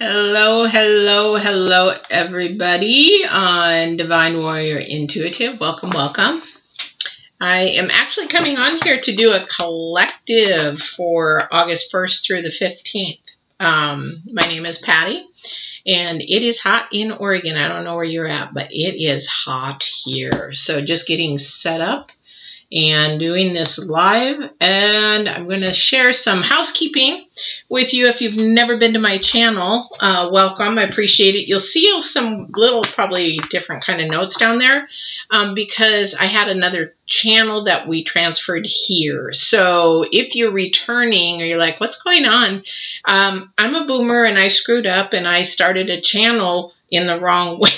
Hello, hello, hello, everybody on Divine Warrior Intuitive. Welcome, welcome. I am actually coming on here to do a collective for August 1st through the 15th. My name is Patty, and it is hot in Oregon. I don't know where you're at, but it is hot here. So just getting set up and doing this live, and I'm going to share some housekeeping with you. If you've never been to my channel, welcome. I appreciate it. You'll see some little probably different kind of notes down there because I had another channel that we transferred here. So if you're returning or you're like, what's going on? I'm a boomer and I screwed up and I started a channel in the wrong way.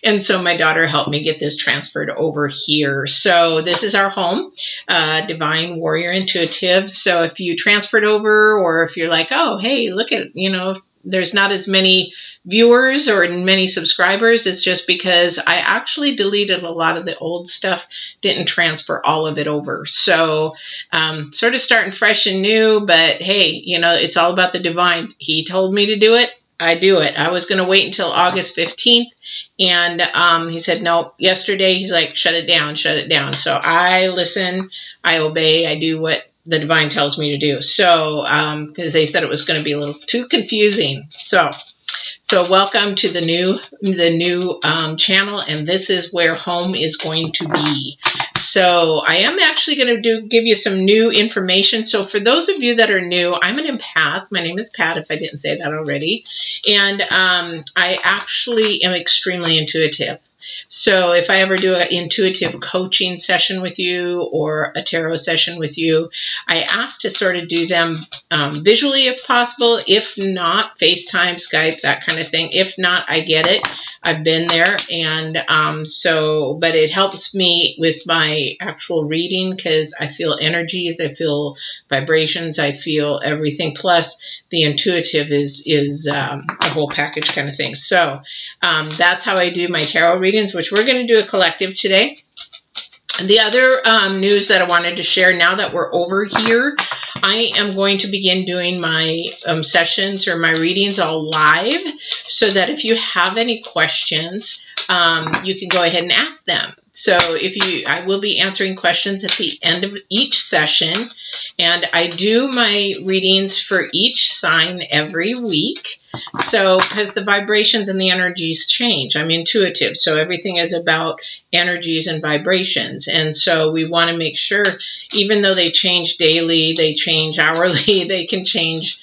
And so my daughter helped me get this transferred over here. So this is our home, Divine Warrior Intuitive. So if you transferred over, or if you're like, oh, hey, look at, there's not as many viewers or many subscribers, it's just because I actually deleted a lot of the old stuff, didn't transfer all of it over. So sort of starting fresh and new, but hey, it's all about the divine. He told me to do it. I do it. I was going to wait until August 15th. And he said, no, yesterday he's like, shut it down, shut it down. So I listen, I obey, I do what the divine tells me to do. So, because they said it was going to be a little too confusing. So welcome to the new channel, and this is where home is going to be. So I am actually going to give you some new information. So for those of you that are new, I'm an empath. My name is Pat, if I didn't say that already. And I actually am extremely intuitive. So if I ever do an intuitive coaching session with you or a tarot session with you, I ask to sort of do them visually if possible. If not, FaceTime, Skype, that kind of thing. If not, I get it. I've been there. And but it helps me with my actual reading because I feel energies, I feel vibrations, I feel everything. Plus the intuitive is a whole package kind of thing. So that's how I do my tarot readings, which we're going to do a collective today. The other news that I wanted to share, now that we're over here, I am going to begin doing my sessions or my readings all live, so that if you have any questions, you can go ahead and ask them. So I will be answering questions at the end of each session, and I do my readings for each sign every week. So, because the vibrations and the energies change, I'm intuitive. So everything is about energies and vibrations. And so we want to make sure, even though they change daily, they change hourly, they can change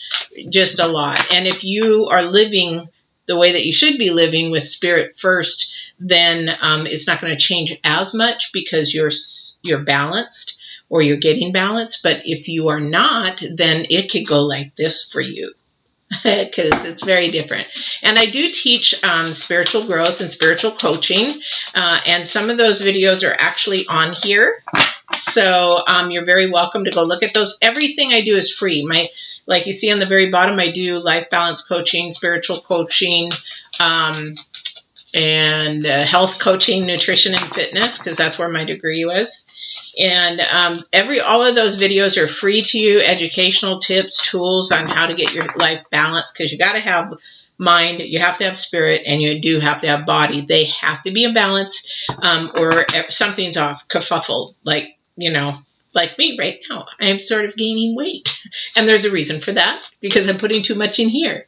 just a lot. And if you are living the way that you should be living with spirit first, then it's not going to change as much because you're balanced or you're getting balanced. But if you are not, then it could go like this for you. Because it's very different. And I do teach spiritual growth and spiritual coaching, and some of those videos are actually on here. So you're very welcome to go look at those. Everything I do is free. Like you see on the very bottom, I do life balance coaching, spiritual coaching, and health coaching, nutrition and fitness, because that's where my degree was. And all of those videos are free to you, educational tips, tools on how to get your life balanced, because you got to have mind, you have to have spirit, and you do have to have body. They have to be in balance, or something's off, kerfuffled, like me right now. I'm sort of gaining weight, and there's a reason for that, because I'm putting too much in here.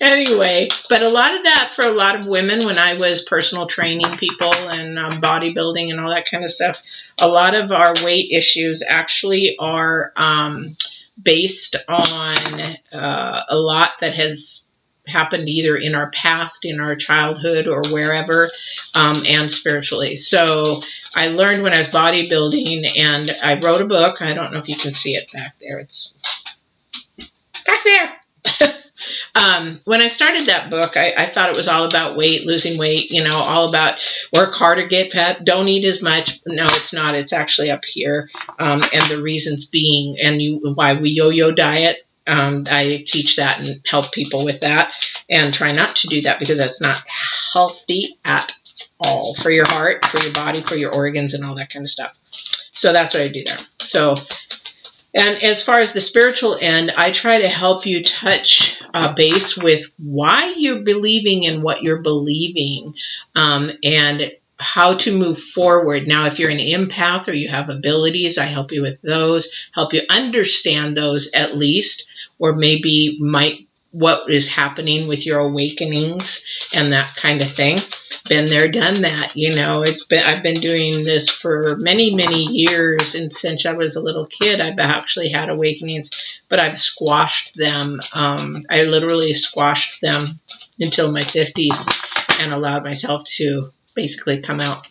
Anyway, but a lot of that for a lot of women, when I was personal training people and bodybuilding and all that kind of stuff, a lot of our weight issues actually are based on a lot that has happened either in our past, in our childhood, or wherever, and spiritually. So I learned when I was bodybuilding, and I wrote a book. I don't know if you can see it back there. It's back there. When I started that book, I thought it was all about weight, losing weight, all about work harder, get fat, don't eat as much. No, it's not. It's actually up here. And the reasons being, why we yo-yo diet. I teach that and help people with that, and try not to do that, because that's not healthy at all for your heart, for your body, for your organs, and all that kind of stuff. So that's what I do there. So And as far as the spiritual end, I try to help you touch base with why you're believing in what you're believing, and how to move forward. Now, if you're an empath or you have abilities, I help you with those, help you understand those at least, or maybe what is happening with your awakenings and that kind of thing. Been there, done that. I've been doing this for many, many years, and since I was a little kid, I've actually had awakenings, but I've squashed them. I literally squashed them until my 50s and allowed myself to basically come out.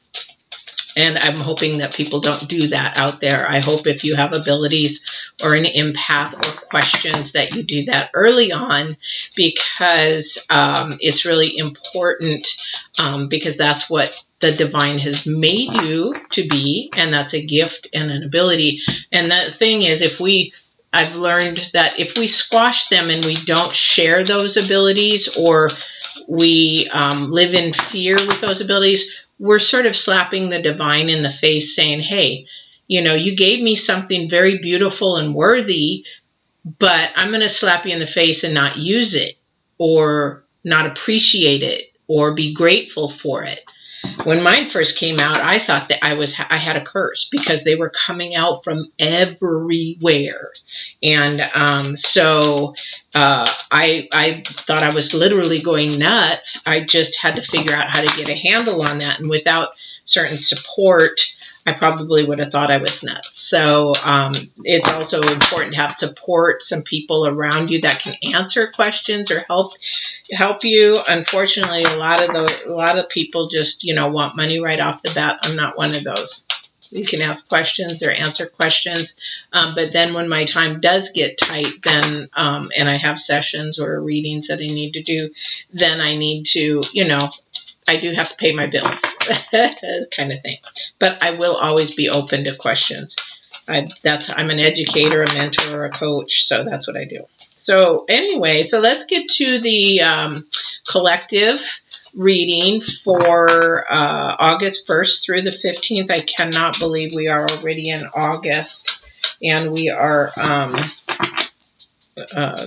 And I'm hoping that people don't do that out there. I hope if you have abilities or an empath or questions that you do that early on, because it's really important, because that's what the divine has made you to be, and that's a gift and an ability. And the thing is, I've learned that if we squash them and we don't share those abilities, or we live in fear with those abilities, we're sort of slapping the divine in the face saying, hey, you gave me something very beautiful and worthy, but I'm going to slap you in the face and not use it, or not appreciate it, or be grateful for it. When mine first came out, I thought that I had a curse, because they were coming out from everywhere. And so I thought I was literally going nuts. I just had to figure out how to get a handle on that. And without certain support, I probably would have thought I was nuts. So it's also important to have support, some people around you that can answer questions or help you. Unfortunately, a lot of people just want money right off the bat. I'm not one of those. You can ask questions or answer questions, but then when my time does get tight, then and I have sessions or readings that I need to do, then I need to I do have to pay my bills, kind of thing. But I will always be open to questions. I'm an educator, a mentor, a coach, so that's what I do. So anyway, so let's get to the collective reading for August 1st through the 15th. I cannot believe we are already in August, and we are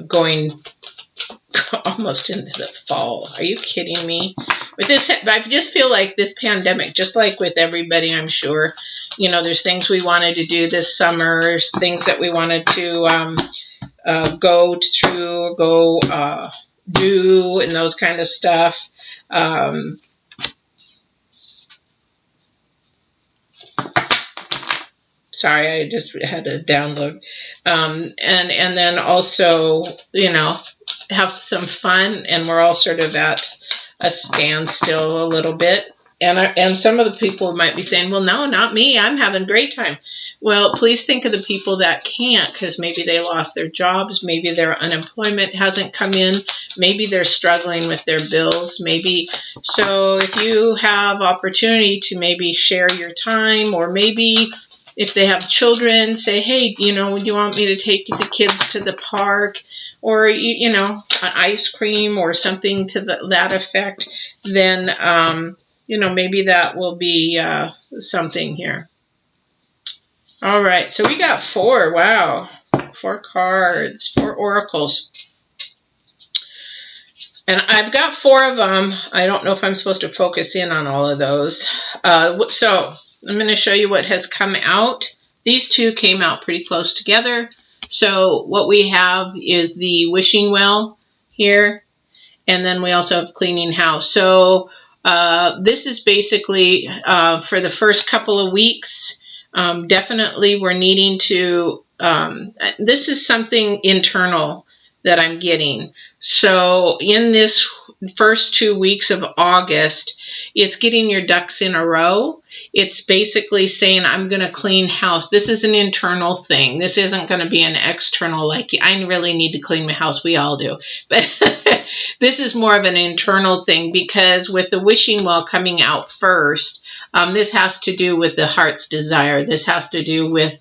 going almost into the fall. Are you kidding me? With this, I just feel like this pandemic, just like with everybody, I'm sure, there's things we wanted to do this summer, things that we wanted to go do, and those kind of stuff. Sorry, I just had to download. And then also, have some fun, and we're all sort of at a standstill a little bit. And some of the people might be saying, well, no, not me. I'm having a great time. Well, please think of the people that can't, because maybe they lost their jobs. Maybe their unemployment hasn't come in. Maybe they're struggling with their bills. So if you have opportunity to maybe share your time, or maybe if they have children, say, hey, do you want me to take the kids to the park? Or, an ice cream or something to that effect, then, maybe that will be something here. All right, so we got 4. Wow, 4 cards, 4 oracles. And I've got 4 of them. I don't know if I'm supposed to focus in on all of those. So I'm going to show you what has come out. These 2 came out pretty close together. So what we have is the wishing well here, and then we also have cleaning house. So this is basically for the first couple of weeks. Definitely we're needing to, this is something internal that I'm getting. So in this first 2 weeks of August, it's getting your ducks in a row. It's basically saying, I'm going to clean house. This is an internal thing. This isn't going to be an external, like, I really need to clean my house. We all do. But this is more of an internal thing, because with the wishing well coming out first, this has to do with the heart's desire. This has to do with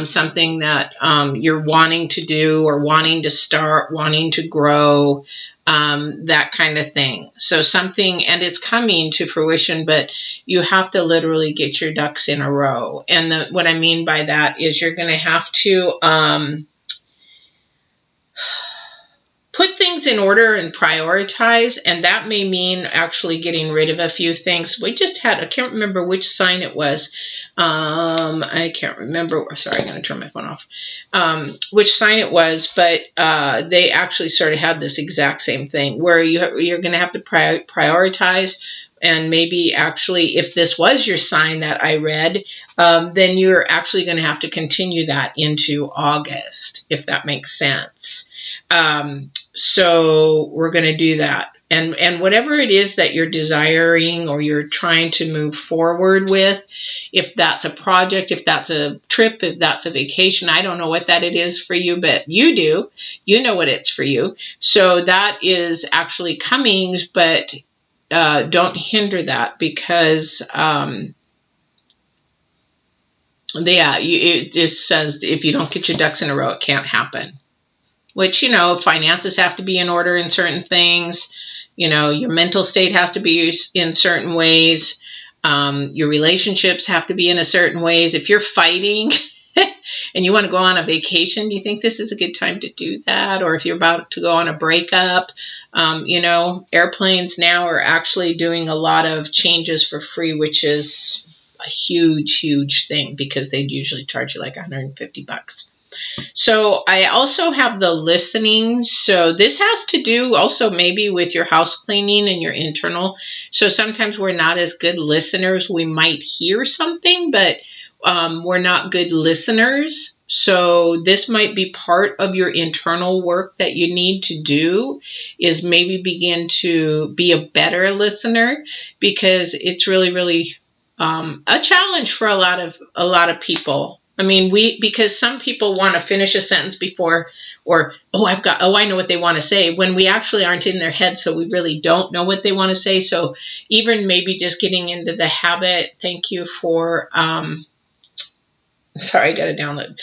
something that you're wanting to do, or wanting to start, wanting to grow. that kind of thing. So something, and it's coming to fruition, but you have to literally get your ducks in a row. And what I mean by that is you're going to have to put things in order and prioritize, and that may mean actually getting rid of a few things. We just had, I can't remember which sign it was. I can't remember. Sorry, I'm going to turn my phone off. Which sign it was, but they actually sort of had this exact same thing where you're going to have to prioritize. And maybe actually, if this was your sign that I read, then you're actually going to have to continue that into August, if that makes sense. So we're going to do that. And whatever it is that you're desiring or you're trying to move forward with, if that's a project, if that's a trip, if that's a vacation, I don't know what that it is for you, but you do. You know what it's for you. So that is actually coming, but don't hinder that because it just says if you don't get your ducks in a row, it can't happen. Which, finances have to be in order in certain things. Your mental state has to be in certain ways. Your relationships have to be in a certain ways. If you're fighting and you want to go on a vacation, do you think this is a good time to do that? Or if you're about to go on a breakup, airplanes now are actually doing a lot of changes for free, which is a huge, huge thing because they'd usually charge you like $150. So I also have the listening. So this has to do also maybe with your house cleaning and your internal. So sometimes we're not as good listeners. We might hear something, but we're not good listeners. So this might be part of your internal work that you need to do is maybe begin to be a better listener because it's really, really a challenge for a lot of people. I mean, because some people want to finish a sentence before, or, I know what they want to say, when we actually aren't in their head, so we really don't know what they want to say. So even maybe just getting into the habit, thank you for, sorry, I got to download,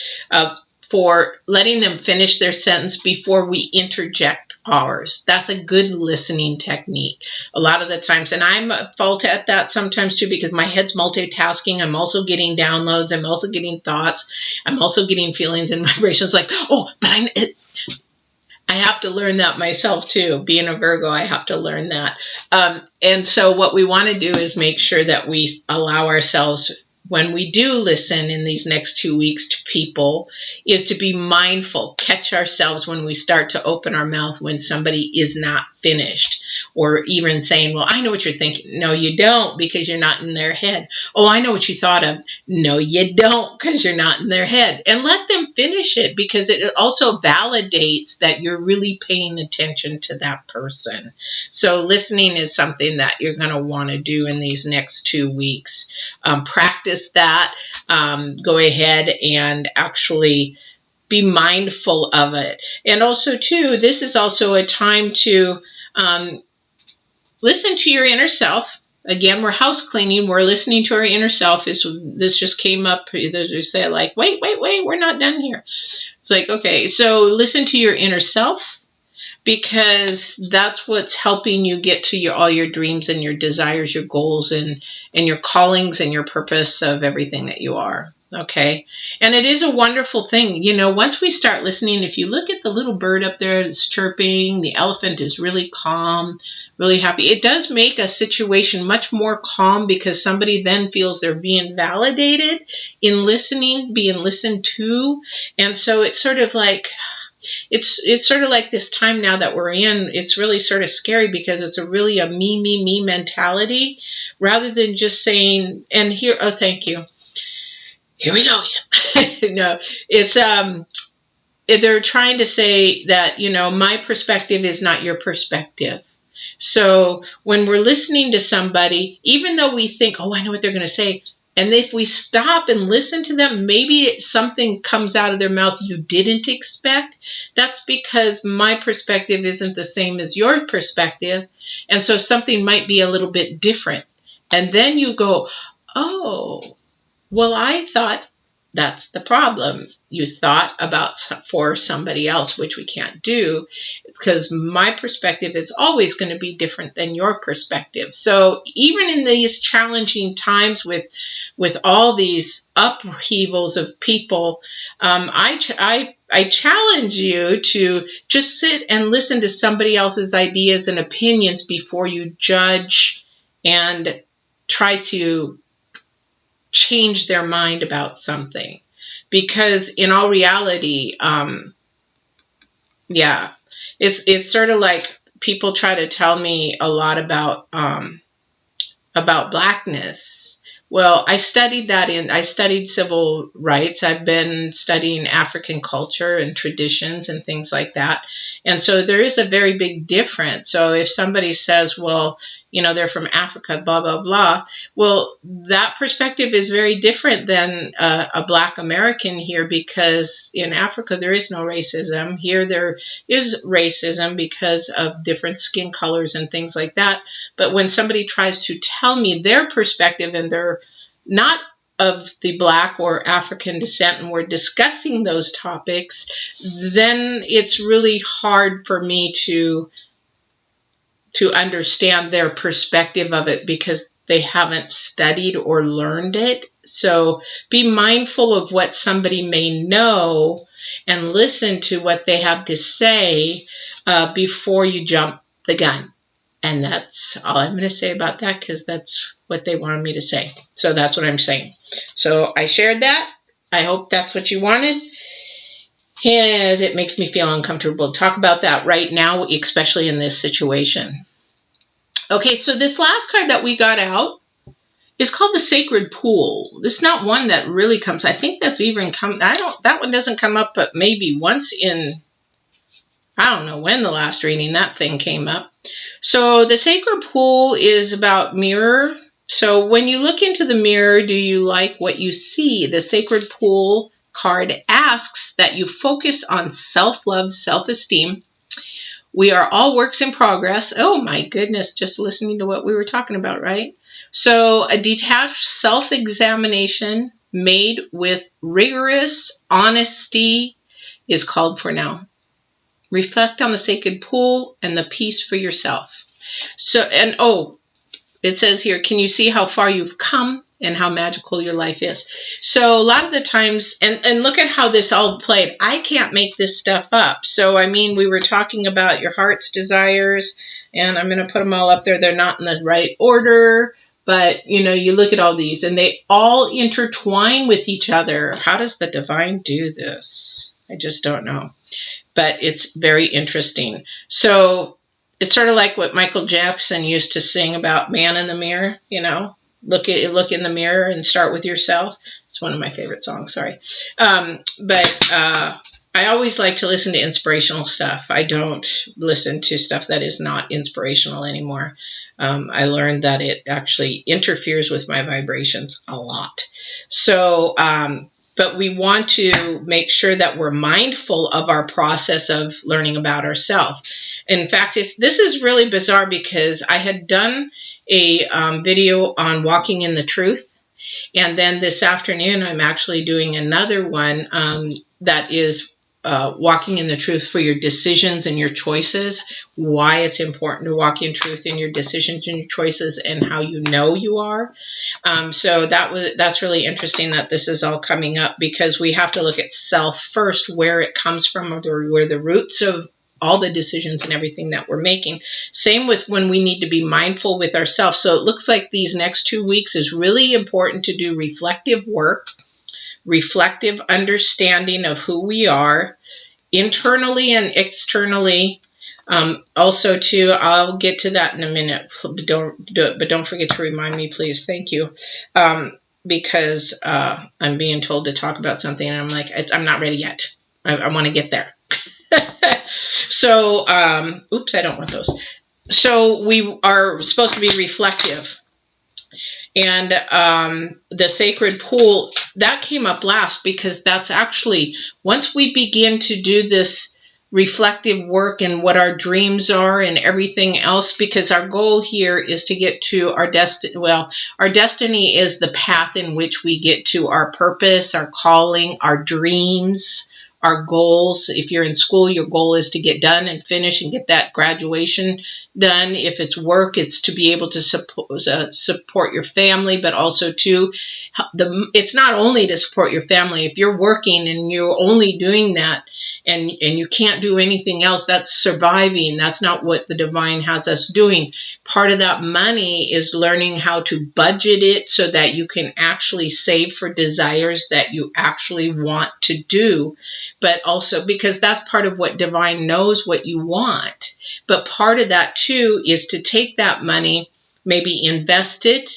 for letting them finish their sentence before we interject ours. That's a good listening technique a lot of the times. And I'm at fault at that sometimes too, because my head's multitasking. I'm also getting downloads. I'm also getting thoughts. I'm also getting feelings and vibrations like, but I have to learn that myself too. Being a Virgo, I have to learn that. And so what we want to do is make sure that we allow ourselves, when we do listen in these next 2 weeks to people, is to be mindful, catch ourselves when we start to open our mouth when somebody is not finished, or even saying, well, I know what you're thinking. No, you don't, because you're not in their head. Oh, I know what you thought of. No, you don't, because you're not in their head. And let them finish it, because it also validates that you're really paying attention to that person. So listening is something that you're going to want to do in these next 2 weeks. Practice that. Go ahead and actually be mindful of it. And also, too, this is also a time to listen to your inner self. Again, we're house cleaning. We're listening to our inner self. This just came up. They say like, wait, we're not done here. It's like, okay, so listen to your inner self, because that's what's helping you get to all your dreams and your desires, your goals, and your callings and your purpose of everything that you are. Okay. And it is a wonderful thing. Once we start listening, if you look at the little bird up there that's chirping, the elephant is really calm, really happy. It does make a situation much more calm, because somebody then feels they're being validated in listening, being listened to. And so it's sort of like, it's sort of like this time now that we're in, it's really sort of scary, because it's really a me mentality, rather than just saying, and here, oh, thank you. Here we go again. No, it's, they're trying to say that, my perspective is not your perspective. So when we're listening to somebody, even though we think, oh, I know what they're going to say, and if we stop and listen to them, maybe something comes out of their mouth you didn't expect. That's because my perspective isn't the same as your perspective. And so something might be a little bit different. And then you go, oh, well, I thought That's the problem. You thought about for somebody else, which we can't do. It's because my perspective is always going to be different than your perspective. So even in these challenging times with all these upheavals of people, I challenge you to just sit and listen to somebody else's ideas and opinions before you judge and try to change their mind about something. Because in all reality, yeah, it's sort of like people try to tell me a lot about blackness. Well, I studied civil rights. I've been studying African culture and traditions and things like that. And so there is a very big difference. So if somebody says, well, they're from Africa, blah, blah, blah. Well, that perspective is very different than a Black American here, because in Africa, there is no racism. Here, there is racism because of different skin colors and things like that. But when somebody tries to tell me their perspective and they're not of the Black or African descent and we're discussing those topics, then it's really hard for me to understand their perspective of it, because they haven't studied or learned it. So be mindful of what somebody may know and listen to what they have to say before you jump the gun. And that's all I'm going to say about that, because that's what they wanted me to say. So that's what I'm saying. So I shared that. I hope that's what you wanted. As it makes me feel uncomfortable to talk about that right now, especially in this situation. Okay, so this last card that we got out is called the Sacred Pool. This is not one that really comes. I think that's even come. That one doesn't come up, but maybe once in, I don't know when the last reading that thing came up. So the Sacred Pool is about mirror. So when you look into the mirror, do you like what you see? The Sacred Pool card asks that you focus on self-love, self-esteem. We are all works in progress. Oh my goodness, just listening to what we were talking about, right? So a detached self-examination made with rigorous honesty is called for now. Reflect on the Sacred Pool and the peace for yourself. So, and it says here, can you see how far you've come and how magical your life is? So a lot of the times, and look at how this all played. I can't make this stuff up. So, I mean, we were talking about your heart's desires, and I'm going to put them all up there. They're not in the right order, but, you look at all these, and they all intertwine with each other. How does the divine do this? I just don't know. But it's very interesting. So it's sort of like what Michael Jackson used to sing about man in the mirror, look in the mirror and start with yourself. It's one of my favorite songs, sorry. But I always like to listen to inspirational stuff. I don't listen to stuff that is not inspirational anymore. I learned that it actually interferes with my vibrations a lot. So, but we want to make sure that we're mindful of our process of learning about ourselves. In fact, this is really bizarre, because I had done a video on walking in the truth. And then this afternoon, I'm actually doing another one that is walking in the truth for your decisions and your choices, why it's important to walk in truth in your decisions and your choices, and how you know you are. So that's really interesting that this is all coming up, because we have to look at self first, where it comes from, or where the roots of all the decisions and everything that we're making. Same with when we need to be mindful with ourselves. So it looks like these next 2 weeks is really important to do reflective work, reflective understanding of who we are, internally and externally. Also, too, I'll get to that in a minute. Don't forget to remind me, please. Thank you. Because I'm being told to talk about something, and I'm like, I'm not ready yet. I want to get there. So, oops, I don't want those. So we are supposed to be reflective. And the Sacred Pool, that came up last, because that's actually, once we begin to do this reflective work and what our dreams are and everything else, because our goal here is to get to our destiny. Well, our destiny is the path in which we get to our purpose, our calling, our dreams, our goals. If you're in school, your goal is to get done and finish and get that graduation done. If it's work, it's to be able to support your family, but also to it's not only to support your family. If you're working and you're only doing that and you can't do anything else, that's surviving. That's not what the divine has us doing. Part of that money is learning how to budget it so that you can actually save for desires that you actually want to do. But also because that's part of what divine knows what you want. But part of that too is to take that money, maybe invest it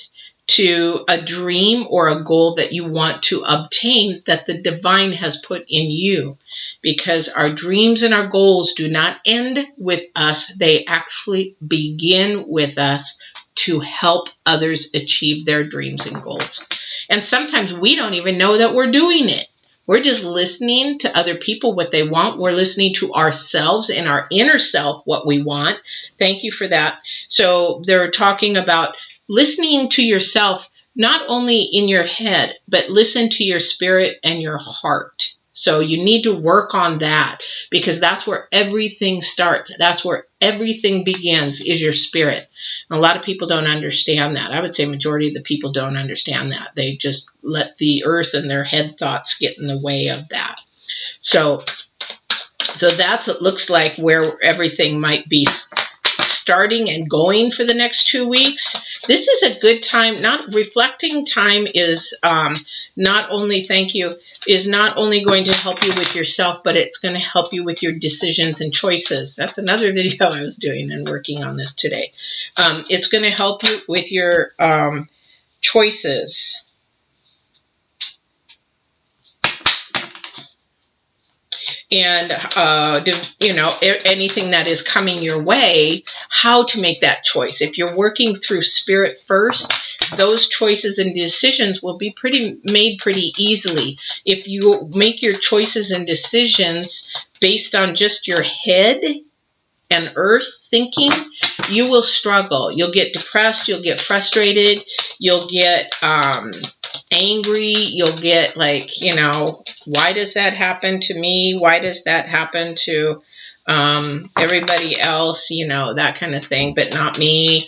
to a dream or a goal that you want to obtain that the divine has put in you. Because our dreams and our goals do not end with us. They actually begin with us to help others achieve their dreams and goals. And sometimes we don't even know that we're doing it. We're just listening to other people, what they want. We're listening to ourselves and our inner self, what we want. Thank you for that. So they're talking about listening to yourself, not only in your head, but listen to your spirit and your heart. So you need to work on that, because that's where everything starts. That's where everything begins, is your spirit. And a lot of people don't understand that. I would say majority of the people don't understand that. They just let the earth and their head thoughts get in the way of that. So that's what it looks like where everything might be starting and going for the next 2 weeks. This is a good time. Not reflecting time is not only, thank you, is not only going to help you with yourself, but it's going to help you with your decisions and choices. That's another video I was doing and working on this today. It's going to help you with your choices. And, anything that is coming your way, how to make that choice. If you're working through spirit first, those choices and decisions will be made pretty easily. If you make your choices and decisions based on just your head and earth thinking, you will struggle. You'll get depressed. You'll get frustrated. You'll get angry. You'll get like, why does that happen to me? Why does that happen to everybody else? That kind of thing, but not me.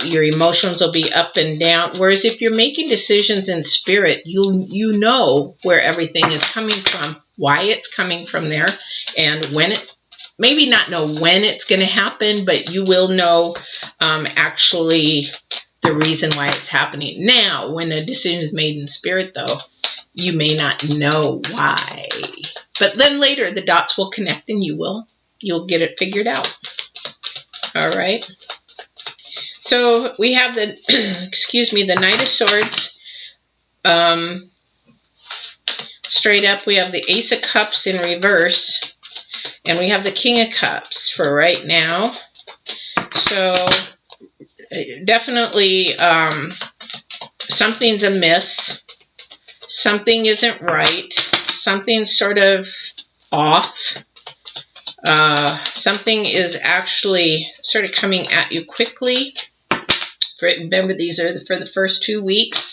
Your emotions will be up and down. Whereas if you're making decisions in spirit, you know where everything is coming from, why it's coming from there, and when it, maybe not know when it's going to happen, but you will know actually the reason why it's happening. Now, when a decision is made in spirit, though, you may not know why. But then later, the dots will connect and you'll get it figured out. All right. So we have the, the Knight of Swords. Straight up, we have the Ace of Cups in reverse. And we have the King of Cups for right now. So definitely something's amiss. Something isn't right. Something's sort of off. Something is actually sort of coming at you quickly. Remember, these are for the first 2 weeks.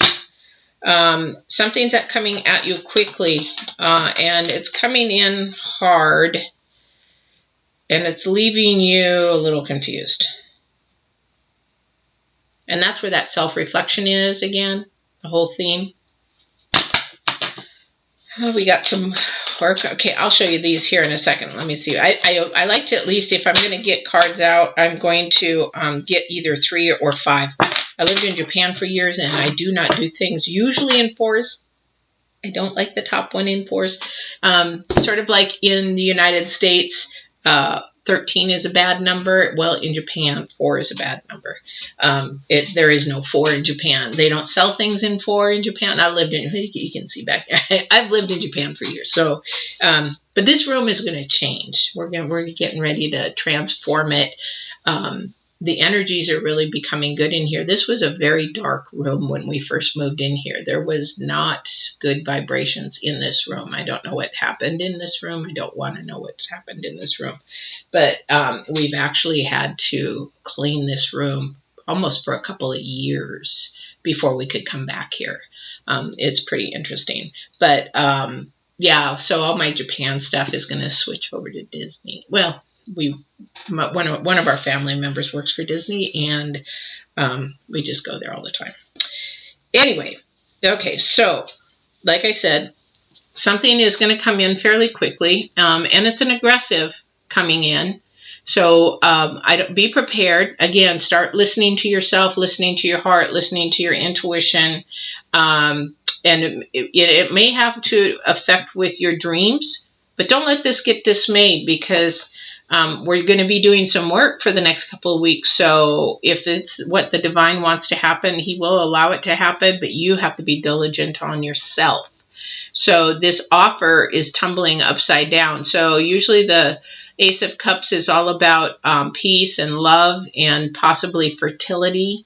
Something's coming at you quickly, and it's coming in hard, and it's leaving you a little confused. And that's where that self-reflection is again, the whole theme. Oh, we got some work. Okay, I'll show you these here in a second. Let me see. I like to, at least if I'm going to get cards out, I'm going to get either 3 or 5. I lived in Japan for years, and I do not do things usually in 4s. I don't like the top one in 4s. Sort of like in the United States, 13 is a bad number. Well, in Japan, 4 is a bad number. There is no 4 in Japan. They don't sell things in 4 in Japan. You can see back there. I've lived in Japan for years. So, but this room is going to change. We're getting ready to transform it. the energies are really becoming good in here. This was a very dark room when we first moved in here. There was not good vibrations in this room. I don't know what happened in this room. I don't want to know what's happened in this room. But we've actually had to clean this room almost for a couple of years before we could come back here. It's pretty interesting. But yeah, so all my Japan stuff is going to switch over to Disney. Well, one of our family members works for Disney, and we just go there all the time. Anyway, okay, so like I said, something is going to come in fairly quickly, and it's an aggressive coming in. So be prepared. Again, start listening to yourself, listening to your heart, listening to your intuition. And it may have to affect with your dreams, but don't let this get dismayed, because we're going to be doing some work for the next couple of weeks. So if it's what the divine wants to happen, he will allow it to happen, but you have to be diligent on yourself. So this offer is tumbling upside down. So usually the Ace of Cups is all about peace and love and possibly fertility.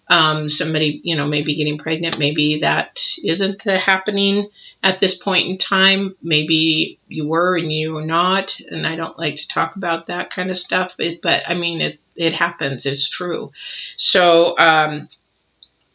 Somebody, maybe getting pregnant. Maybe that isn't happening at this point in time. Maybe you were and you were not. And I don't like to talk about that kind of stuff. But I mean, it happens. It's true. So,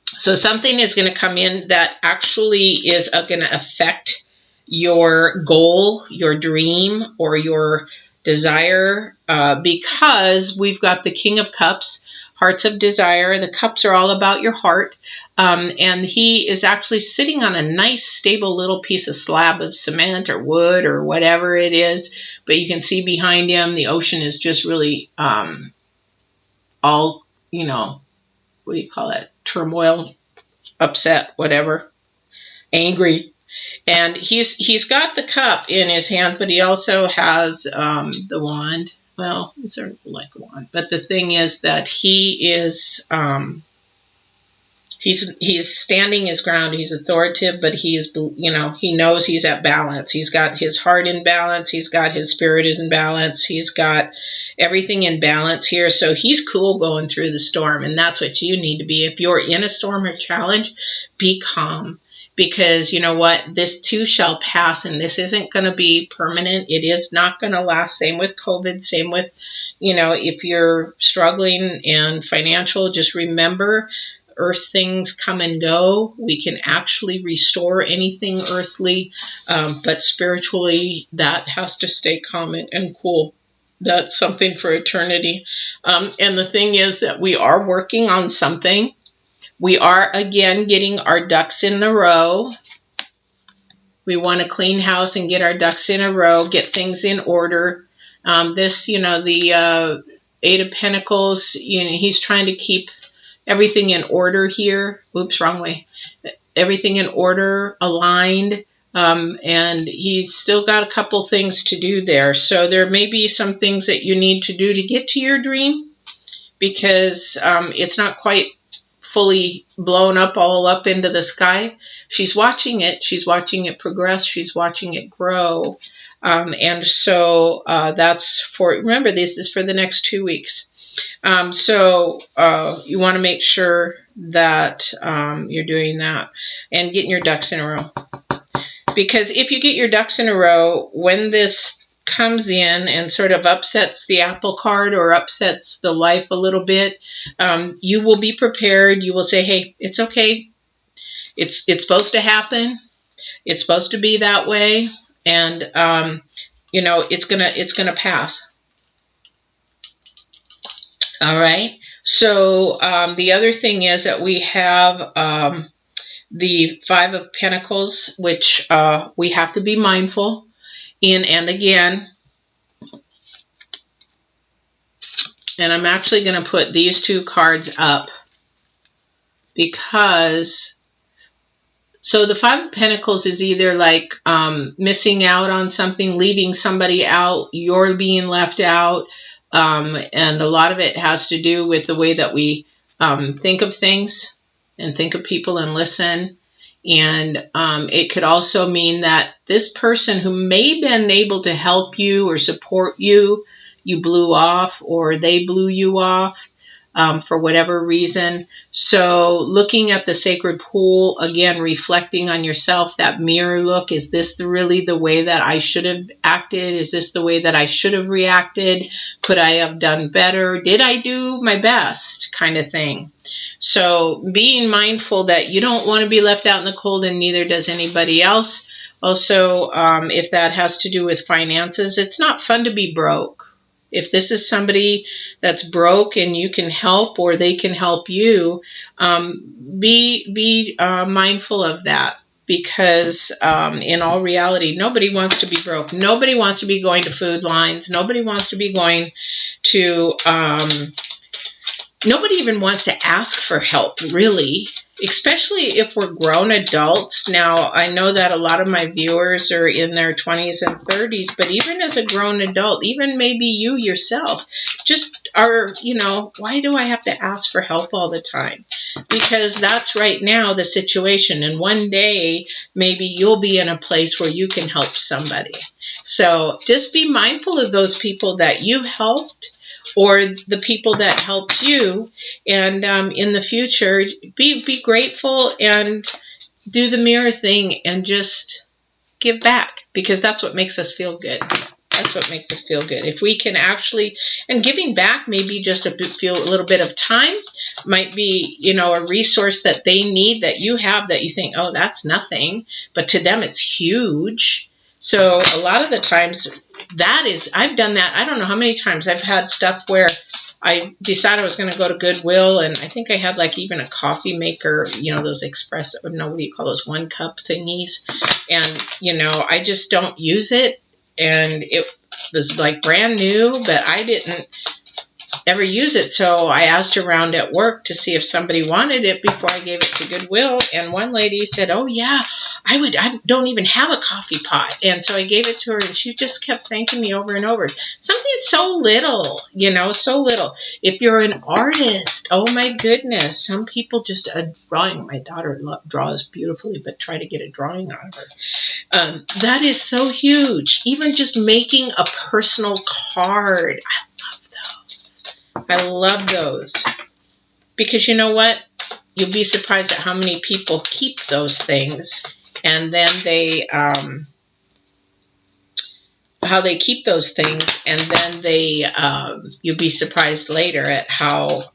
so something is going to come in that actually is going to affect your goal, your dream, or your desire, because we've got the King of Cups, Hearts of Desire. The cups are all about your heart, and he is actually sitting on a nice, stable little piece of slab of cement or wood or whatever it is, but you can see behind him the ocean is just really all, what do you call it? Turmoil, upset, whatever, angry. And he's got the cup in his hand, but he also has the wand. Well, it's sort of like a wand. But the thing is that he is he's standing his ground. He's authoritative, but he knows he's at balance. He's got his heart in balance. He's got his spirit is in balance. He's got everything in balance here. So he's cool going through the storm, and that's what you need to be. If you're in a storm or challenge, be calm. Because you know what, this too shall pass, and this isn't going to be permanent. It is not going to last. Same with COVID, same with, if you're struggling and financial, just remember, earth things come and go. We can actually restore anything earthly, but spiritually, that has to stay calm and cool. That's something for eternity. And the thing is that we are working on something. We are, again, getting our ducks in a row. We want to clean house and get our ducks in a row, get things in order. The Eight of Pentacles, he's trying to keep everything in order here. Oops, wrong way. Everything in order, aligned, and he's still got a couple things to do there. So there may be some things that you need to do to get to your dream, because it's not quite fully blown up all up into the sky. She's watching it. She's watching it progress. She's watching it grow. And so that's remember, this is for the next 2 weeks. So you want to make sure that you're doing that and getting your ducks in a row. Because if you get your ducks in a row, when this comes in and sort of upsets the apple cart or upsets the life a little bit, you will be prepared. You will say, hey, it's okay. It's supposed to happen. It's supposed to be that way. And, it's gonna pass. All right. So the other thing is that we have the Five of Pentacles, which we have to be mindful in and again. And I'm actually going to put these two cards up because, so the Five of Pentacles is either like missing out on something, leaving somebody out, you're being left out. And a lot of it has to do with the way that we think of things and think of people and listen. And it could also mean that this person who may have been able to help you or support you, you blew off, or they blew you off. for whatever reason. So looking at the sacred pool, again, reflecting on yourself, that mirror look, is this really the way that I should have acted? Is this the way that I should have reacted? Could I have done better? Did I do my best? Kind of thing. So being mindful that you don't want to be left out in the cold, and neither does anybody else. Also, if that has to do with finances, it's not fun to be broke. If this is somebody that's broke and you can help, or they can help you, be mindful of that. Because in all reality, nobody wants to be broke. Nobody wants to be going to food lines. Nobody wants to be going to... nobody even wants to ask for help, really, especially if we're grown adults. Now, I know that a lot of my viewers are in their 20s and 30s, but even as a grown adult, even maybe you yourself, just are, why do I have to ask for help all the time? Because that's right now the situation. And one day, maybe you'll be in a place where you can help somebody. So just be mindful of those people that you helped, or the people that helped you, and in the future, be grateful and do the mirror thing and just give back, because that's what makes us feel good. That's what makes us feel good. If we can actually, and giving back, maybe just a little bit of time might be, a resource that they need, that you have, that you think, oh, that's nothing, but to them it's huge. So a lot of the times, I've done that. I don't know how many times I've had stuff where I decided I was going to go to Goodwill, and I think I had like even a coffee maker, those express, what do you call those, 1 cup thingies? And, I just don't use it. And it was like brand new, but I didn't ever use it. So I asked around at work to see if somebody wanted it before I gave it to Goodwill. And one lady said, oh yeah, I don't even have a coffee pot. And so I gave it to her, and she just kept thanking me over and over. Something so little, so little. If you're an artist, oh my goodness, some people just, a drawing. My daughter draws beautifully, but try to get a drawing out of her. That is so huge. Even just making a personal card. I love those. Because you know what? You'll be surprised at how many people keep those things. And then they, how they keep those things. And then they, you'll be surprised later at how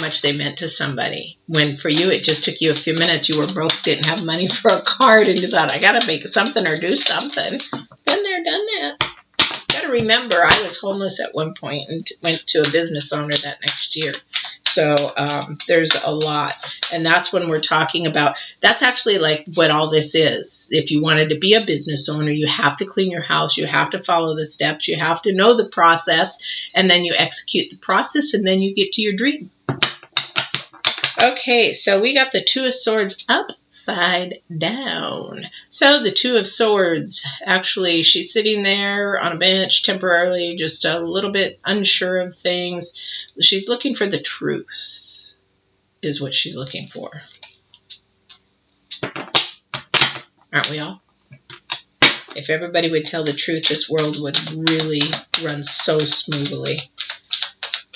much they meant to somebody. When for you, it just took you a few minutes. You were broke, didn't have money for a card, and you thought, I got to make something or do something. Been there, done that. Got to remember, I was homeless at one point and went to a business owner that next year. So there's a lot. And that's when we're talking about, that's actually like what all this is. If you wanted to be a business owner, you have to clean your house. You have to follow the steps. You have to know the process. And then you execute the process, and then you get to your dream. Okay, so we got the Two of Swords upside down. So the Two of Swords, actually, she's sitting there on a bench temporarily, just a little bit unsure of things. She's looking for the truth, is what she's looking for. Aren't we all? If everybody would tell the truth, this world would really run so smoothly.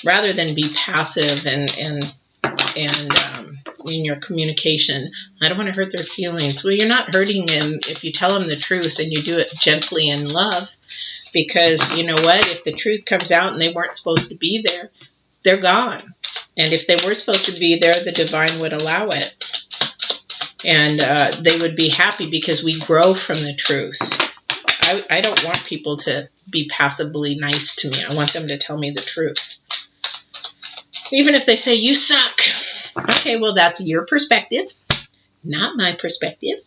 Rather than be passive and in your communication, I don't want to hurt their feelings. Well, you're not hurting them if you tell them the truth and you do it gently in love. Because you know what? If the truth comes out and they weren't supposed to be there, they're gone. And if they were supposed to be there, the divine would allow it. And they would be happy, because we grow from the truth. I don't want people to be passively nice to me. I want them to tell me the truth. Even if they say, you suck. Okay, well, that's your perspective, not my perspective,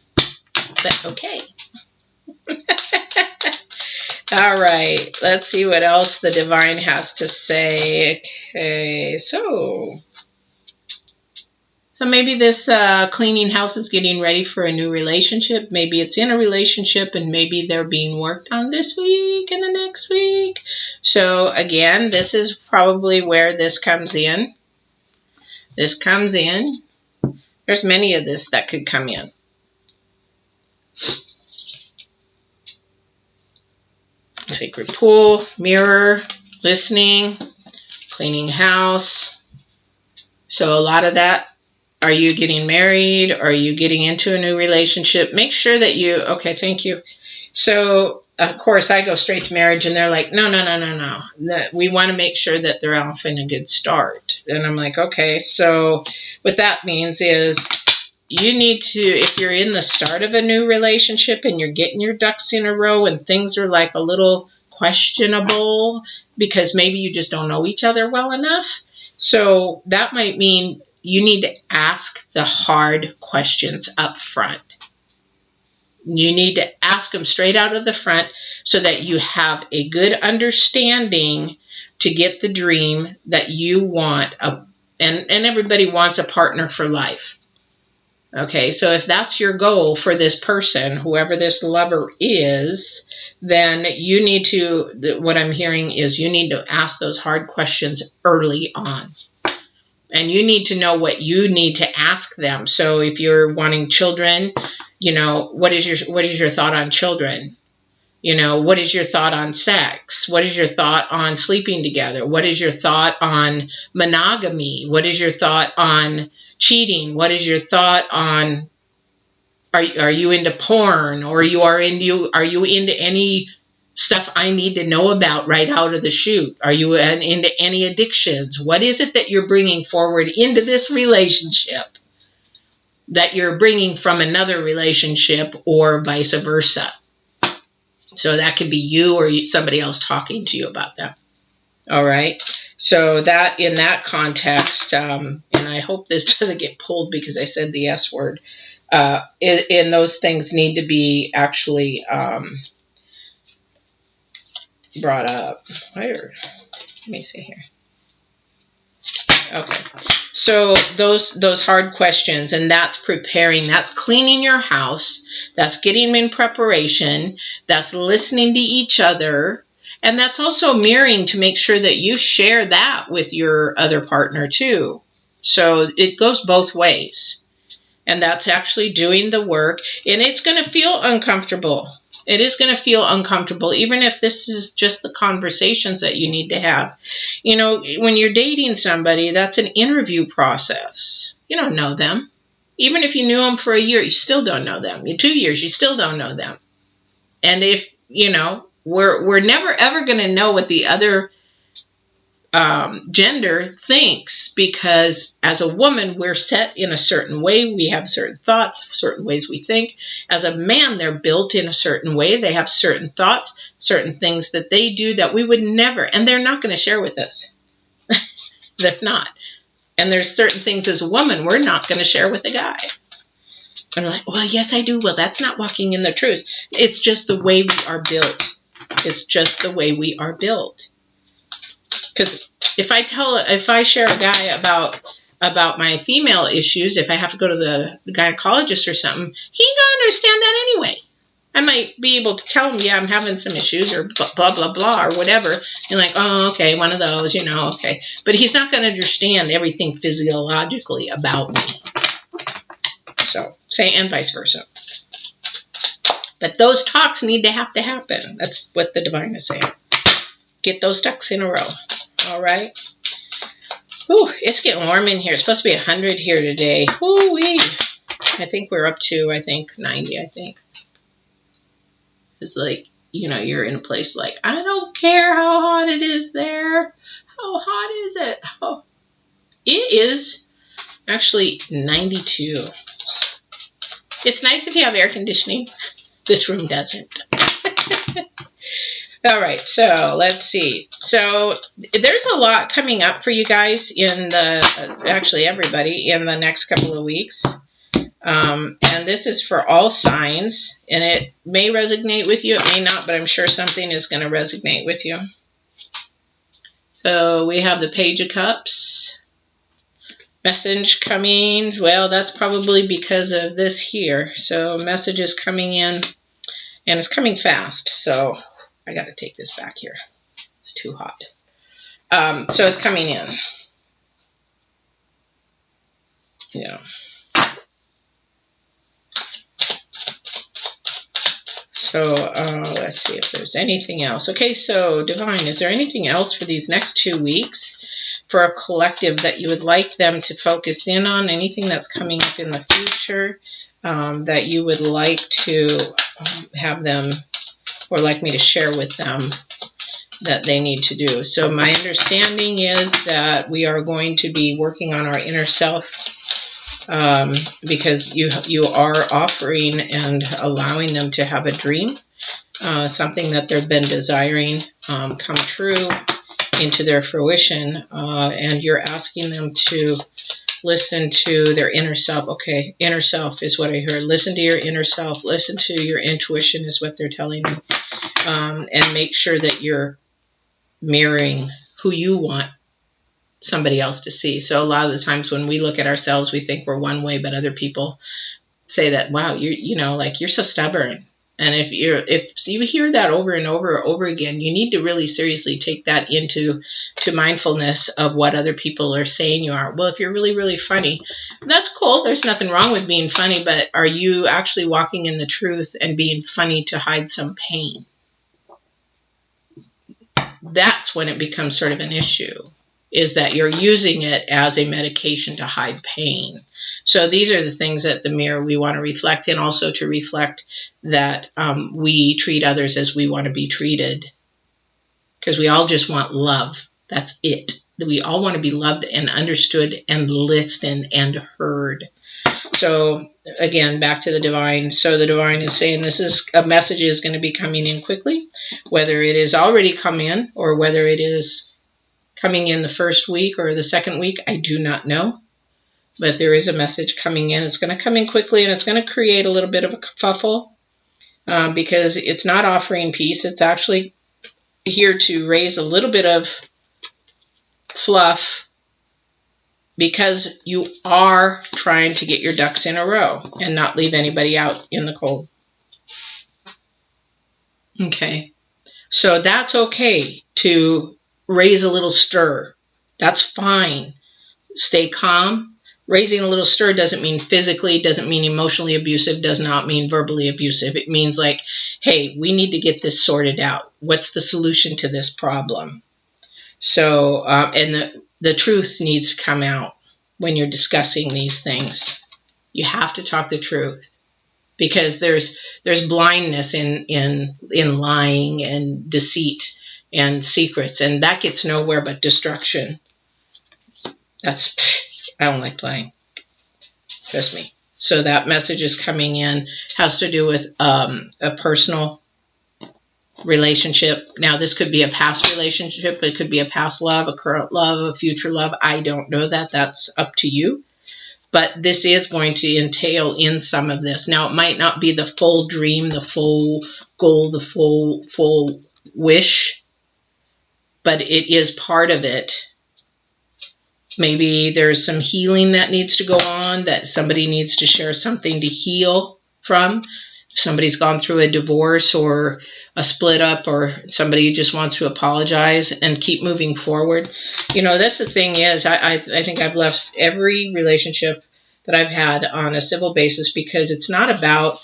but okay. All right, let's see what else the divine has to say. Okay, so maybe this cleaning house is getting ready for a new relationship. Maybe it's in a relationship, and maybe they're being worked on this week and the next week. So again, this is probably where this comes in. This comes in. There's many of this that could come in. Sacred pool, mirror, listening, cleaning house. So a lot of that, are you getting married? Are you getting into a new relationship? Make sure that you, okay, thank you. So, of course, I go straight to marriage, and they're like, no. We want to make sure that they're off in a good start. And I'm like, okay, so what that means is you need to, if you're in the start of a new relationship and you're getting your ducks in a row and things are like a little questionable because maybe you just don't know each other well enough. So that might mean you need to ask the hard questions up front. You need to ask them straight out of the front so that you have a good understanding to get the dream that you want. And everybody wants a partner for life. Okay, so if that's your goal for this person, whoever this lover is, then you need to, what I'm hearing is you need to ask those hard questions early on. And you need to know what you need to ask them. So if you're wanting children, you know, what is your thought on children? You know, what is your thought on sex? What is your thought on sleeping together? What is your thought on monogamy? What is your thought on cheating? What is your thought on, are you into porn, or are you into any stuff I need to know about right out of the chute? Are you into any addictions? What is it that you're bringing forward into this relationship that you're bringing from another relationship, or vice versa? So that could be you or somebody else talking to you about that. All right. So that, in that context, and I hope this doesn't get pulled because I said the S word, and those things need to be actually brought up. Let me see here. Okay. So those hard questions, and that's preparing, that's cleaning your house, that's getting in preparation, that's listening to each other, and that's also mirroring to make sure that you share that with your other partner too. So it goes both ways. And that's actually doing the work, and it's going to feel uncomfortable. It is going to feel uncomfortable, even if this is just the conversations that you need to have. You know, when you're dating somebody, that's an interview process. You don't know them. Even if you knew them for a year, you still don't know them. In 2 years, you still don't know them. And if, you know, we're never ever going to know what the other gender thinks, because as a woman, we're set in a certain way. We have certain thoughts, certain ways we think. As a man, they're built in a certain way. They have certain thoughts, certain things that they do that we would never, and they're not going to share with us. They're not. And there's certain things as a woman we're not going to share with a guy. And we're like, well, yes, I do. Well, that's not walking in the truth. It's just the way we are built. It's just the way we are built. Because if I share a guy about my female issues, if I have to go to the gynecologist or something, he ain't gonna understand that anyway. I might be able to tell him, yeah, I'm having some issues, or blah, blah, blah, blah, or whatever. And like, oh, okay, one of those, you know, okay. But he's not going to understand everything physiologically about me. So, and vice versa. But those talks need to happen. That's what the divine is saying. Get those ducks in a row. All right. Ooh, it's getting warm in here. It's supposed to be 100 here today. Ooh-wee. I think we're up to, 90, I think. It's like, you know, you're in a place like, I don't care how hot it is there. How hot is it? Oh, it is actually 92. It's nice if you have air conditioning. This room doesn't. All right, so let's see. So there's a lot coming up for you guys in actually everybody in the next couple of weeks. And this is for all signs, and it may resonate with you, it may not, but I'm sure something is going to resonate with you. So we have the Page of Cups. Message coming. Well, that's probably because of this here. So message is coming in, and it's coming fast. So I got to take this back here. It's too hot. So it's coming in. Yeah. So let's see if there's anything else. Okay, so Divine, is there anything else for these next 2 weeks? for a collective that you would like them to focus in on, anything that's coming up in the future that you would like to have them or like me to share with them that they need to do. So my understanding is that we are going to be working on our inner self because you are offering and allowing them to have a dream, something that they've been desiring come true into their fruition, and you're asking them to listen to their inner self. Okay, inner self is what I heard. Listen to your inner self. Listen to your intuition is what they're telling me, and make sure that you're mirroring who you want somebody else to see. So a lot of the times when we look at ourselves, we think we're one way, but other people say that, wow, you're so stubborn. And if you hear that over and over again, you need to really seriously take that into mindfulness of what other people are saying you are. Well, if you're really, really funny, that's cool. There's nothing wrong with being funny, but are you actually walking in the truth and being funny to hide some pain? That's when it becomes sort of an issue, is that you're using it as a medication to hide pain. So these are the things that the mirror we want to reflect, and also to reflect that we treat others as we want to be treated, because we all just want love. That's it. We all want to be loved and understood and listened and heard. So again, back to the divine. So the divine is saying this is a message is going to be coming in quickly, whether it is already come in or whether it is coming in the first week or the second week, I do not know. But there is a message coming in. It's going to come in quickly, and it's going to create a little bit of a kerfuffle because it's not offering peace. It's actually here to raise a little bit of fluff because you are trying to get your ducks in a row and not leave anybody out in the cold. Okay, so that's okay to raise a little stir. That's fine. Stay calm. Raising a little stir doesn't mean physically, doesn't mean emotionally abusive, does not mean verbally abusive. It means like, hey, we need to get this sorted out. What's the solution to this problem? So, and the truth needs to come out when you're discussing these things. You have to talk the truth, because there's blindness in lying and deceit and secrets, and that gets nowhere but destruction. I don't like lying. Trust me. So that message is coming in, has to do with a personal relationship. Now, this could be a past relationship. It could be a past love, a current love, a future love. I don't know that. That's up to you. But this is going to entail in some of this. Now, it might not be the full dream, the full goal, the full wish, but it is part of it. Maybe there's some healing that needs to go on, that somebody needs to share something to heal from. Somebody's gone through a divorce or a split up, or somebody just wants to apologize and keep moving forward. You know, that's the thing is, I think I've left every relationship that I've had on a civil basis, because it's not about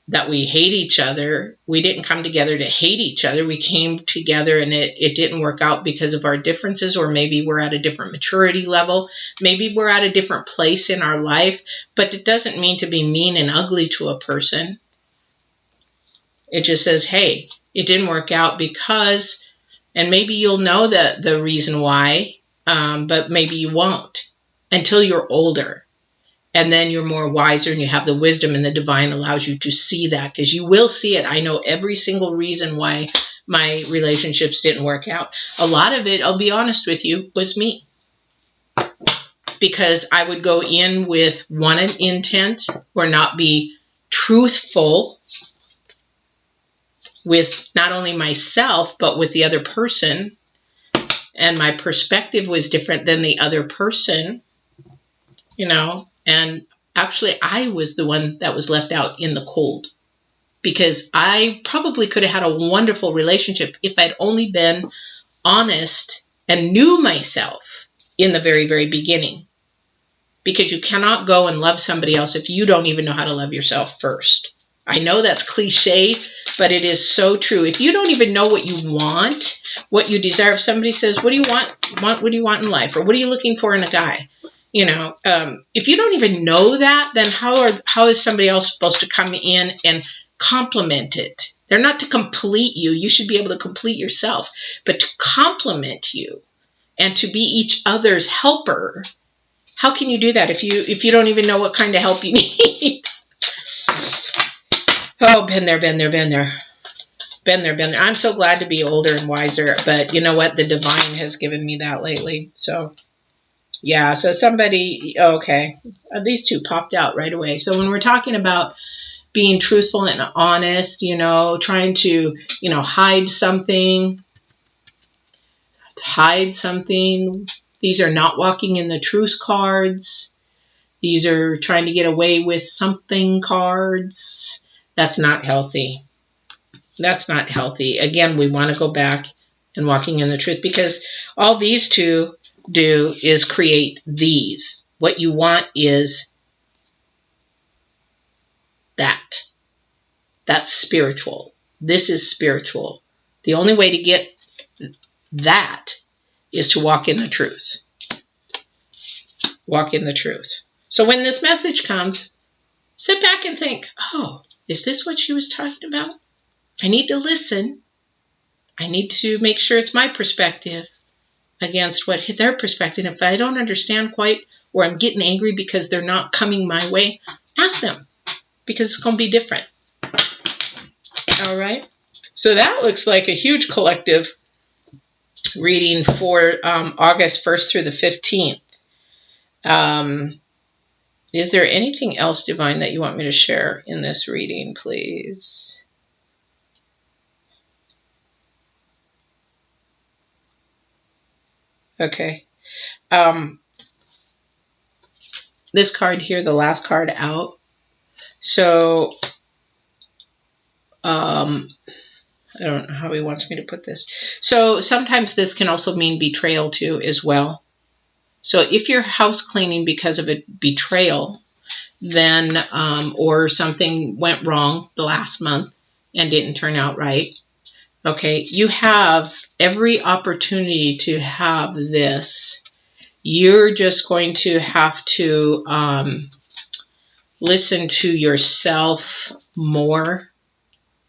that we hate each other. We didn't come together to hate each other. We came together and it didn't work out because of our differences, or maybe we're at a different maturity level. Maybe we're at a different place in our life, but it doesn't mean to be mean and ugly to a person. It just says, hey, it didn't work out because, and maybe you'll know the reason why, but maybe you won't until you're older. And then you're more wiser and you have the wisdom, and the divine allows you to see that, because you will see it. I know every single reason why my relationships didn't work out. A lot of it, I'll be honest with you, was me. Because I would go in with one intent, or not be truthful with not only myself, but with the other person. And my perspective was different than the other person, you know. And actually, I was the one that was left out in the cold, because I probably could have had a wonderful relationship if I'd only been honest and knew myself in the very, very beginning. Because you cannot go and love somebody else if you don't even know how to love yourself first. I know that's cliche, but it is so true. If you don't even know what you want, what you desire, if somebody says, what do you want, what do you want in life? Or what are you looking for in a guy? You know, if you don't even know that, then how is somebody else supposed to come in and complement it? They're not to complete you. You should be able to complete yourself, but to complement you and to be each other's helper. How can you do that if you don't even know what kind of help you need? Oh, been there, been there, been there. Been there, been there. I'm so glad to be older and wiser, but you know what? The divine has given me that lately. So, yeah. So somebody, okay. These two popped out right away. So when we're talking about being truthful and honest, you know, trying to, you know, hide something. These are not walking in the truth cards. These are trying to get away with something cards. That's not healthy. That's not healthy. Again, we want to go back and walking in the truth, because all these two do is create these. What you want is that. That's spiritual. This is spiritual. The only way to get that is to walk in the truth. Walk in the truth. So when this message comes, sit back and think, oh, is this what she was talking about? I need to listen. I need to make sure it's my perspective against what their perspective. If I don't understand quite, or I'm getting angry because they're not coming my way, ask them, because it's going to be different. All right. So that looks like a huge collective reading for August 1st through the 15th. Is there anything else, Divine, that you want me to share in this reading, please? Okay. This card here, the last card out. So, I don't know how he wants me to put this. So sometimes this can also mean betrayal too, as well. So if you're house cleaning because of a betrayal, then, or something went wrong the last month and didn't turn out right, okay, you have every opportunity to have this. You're just going to have to listen to yourself more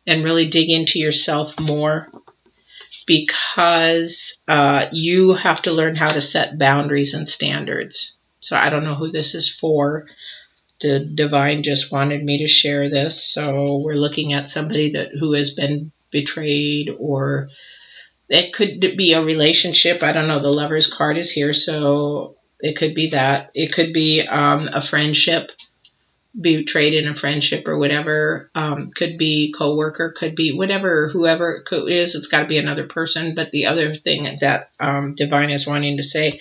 and really dig into yourself more, because you have to learn how to set boundaries and standards. So I don't know who this is for. The divine just wanted me to share this. So we're looking at somebody who has been betrayed, or it could be a relationship. I don't know. The Lover's card is here, so it could be that. It could be a friendship, betrayed in a friendship or whatever. Could be coworker, could be whatever, whoever it is. It's got to be another person. But the other thing that divine is wanting to say,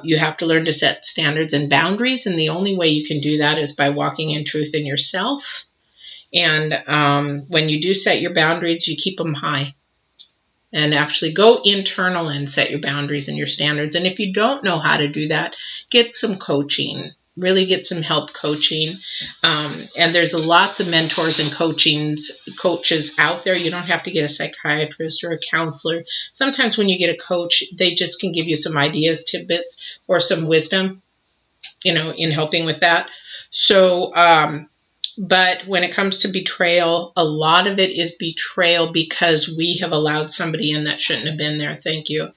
you have to learn to set standards and boundaries, and the only way you can do that is by walking in truth in yourself. And when you do set your boundaries, you keep them high. And actually go internal and set your boundaries and your standards. And if you don't know how to do that, get some coaching. Really get some help coaching. And there's lots of mentors and coaches out there. You don't have to get a psychiatrist or a counselor. Sometimes when you get a coach, they just can give you some ideas, tidbits, or some wisdom, you know, in helping with that. So, but when it comes to betrayal, a lot of it is betrayal because we have allowed somebody in that shouldn't have been there. Thank you.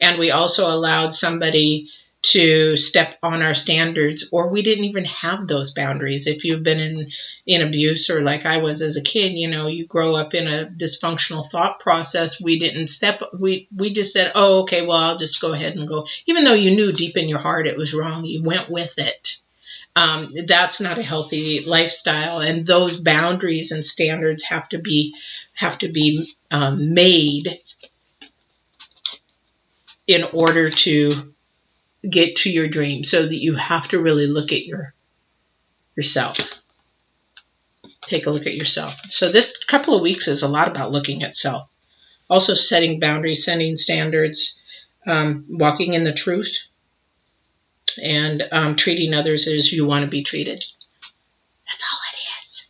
And we also allowed somebody to step on our standards, or we didn't even have those boundaries. If you've been in abuse, or like I was as a kid, you know, you grow up in a dysfunctional thought process. We didn't we just said, oh, okay, well, I'll just go ahead and go. Even though you knew deep in your heart it was wrong, you went with it. That's not a healthy lifestyle, and those boundaries and standards have to be made in order to get to your dream. So that you have to really look at yourself. Take a look at yourself. So this couple of weeks is a lot about looking at self. Also setting boundaries, setting standards, walking in the truth, and treating others as you want to be treated. That's all it is.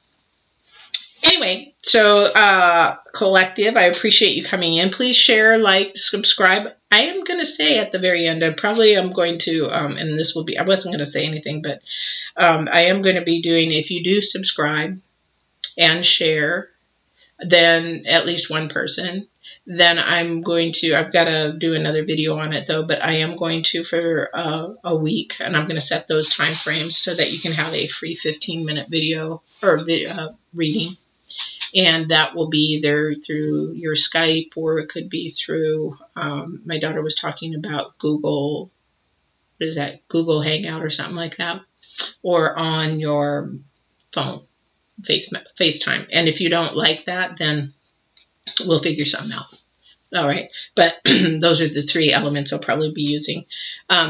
Anyway, so collective, I appreciate you coming in. Please share, like, subscribe. I am going to say at the very end, I'm going to, and this will be, I wasn't going to say anything, but I am going to be doing, if you do subscribe and share, then at least one person, then I've got to do another video on it though, but I am going to for a week, and I'm going to set those time frames so that you can have a free 15-minute video or reading. And that will be either through your Skype, or it could be through, my daughter was talking about Google, what is that, Google Hangout or something like that, or on your phone, FaceTime. And if you don't like that, then we'll figure something out. All right. But those are the three elements I'll probably be using,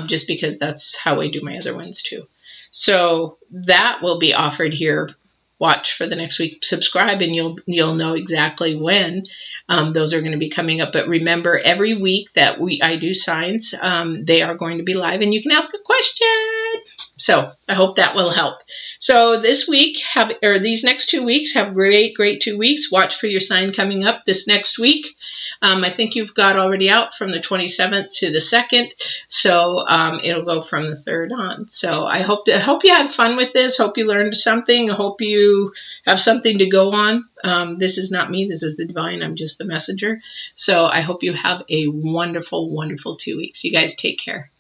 just because that's how I do my other ones too. So that will be offered here. Watch for the next week, subscribe, and you'll know exactly when those are going to be coming up. But remember, every week that I do signs, they are going to be live, and you can ask a question. So I hope that will help. So this week these next 2 weeks have great 2 weeks. Watch for your sign coming up this next week. I think you've got already out from the 27th to the 2nd. So it'll go from the 3rd on. So I hope you had fun with this. Hope you learned something. I hope you have something to go on. This is not me. This is the divine. I'm just the messenger. So I hope you have a wonderful, wonderful 2 weeks. You guys take care.